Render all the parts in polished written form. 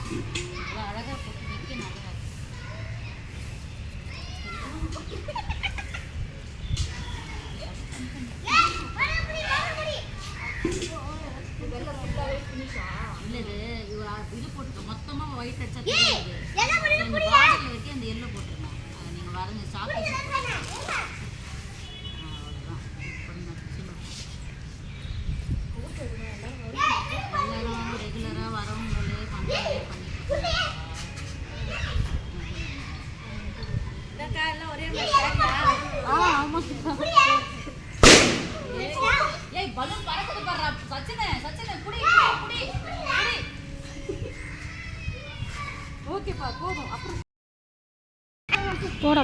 அழகாக போட்டு வைக்க நல்லா இல்லை இது போட்டு மொத்தமாக ஒயிட் அடிச்சா தெரியாது. பாட்டில் வைக்க அந்த எல்லோ போட்டுருங்க. நீங்கள் வரங்க சாப்பிட்டு எல்லாரும் ரெகுலராக வரவங்களே பண்ணுறதே பண்ணிட்டு ஏய் பலூன் பறக்குது பாரு சச்சினே குடி ஓகேப்பா போதும். அப்புறம் போடா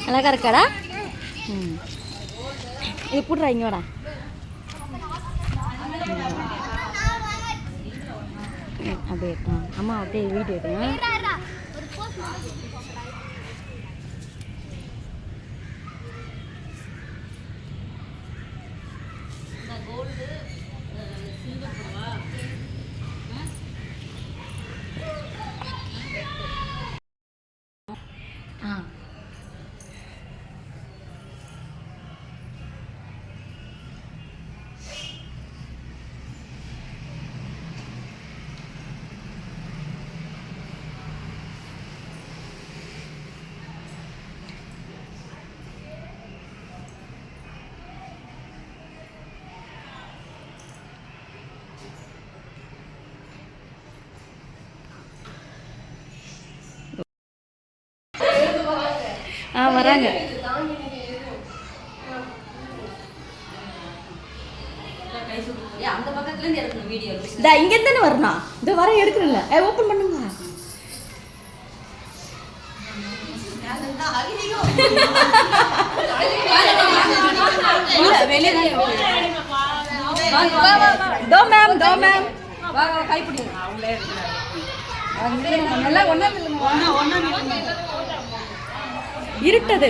அழகா இருக்காடா. இது போடுறா இங்கோடா. அப்படியே அம்மா அப்படியே வீடியோ எடுங்க. வராங்க. இங்க தானே வரணும். இந்த வர எடுக்கிறேன்ல. ஓபன் பண்ணுங்க. தோ மேம் கை பிடிங்க. இருட்டது.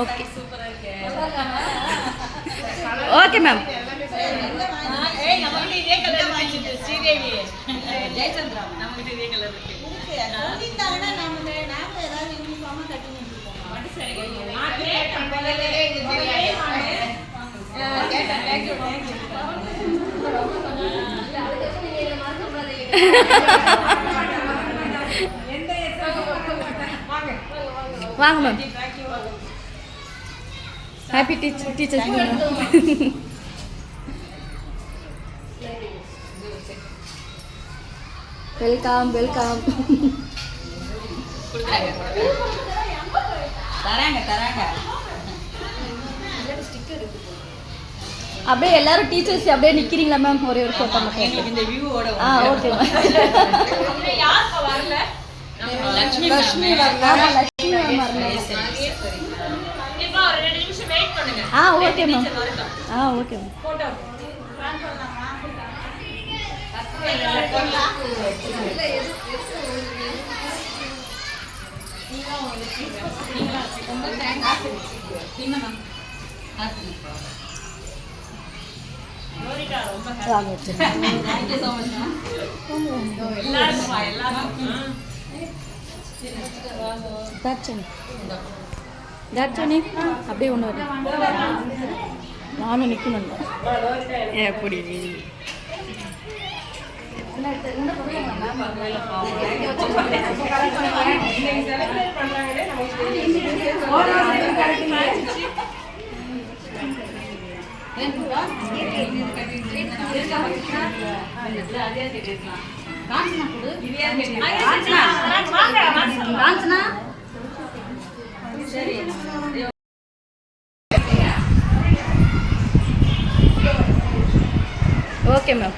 Okay okay ma'am. வாங்க மேம். Happy teachers. வெல்கம் தராங்க. அப்படியே எல்லாரும் டீச்சர்ஸ் அப்படியே நிக்கிறீங்களா மேம்? ஒரே ஒரு போட்டோ மட்டும். இந்த வியூவோட. Okay ma'am. யார் வரல? லட்சுமி மேம் வரல. இப்போ ஒரு 2 நிமிஷம் வெயிட் பண்ணுங்க. Okay ma'am. Okay ma'am. Photo plan பண்ணலாமா? ரொம்ப தேங்க்ஸ். என்ன ma'am? Thank you so much. தர்ச்சனி அப்படியே ஒன்று நானும் நிற்கணும். எப்படி ஓகே மேம்.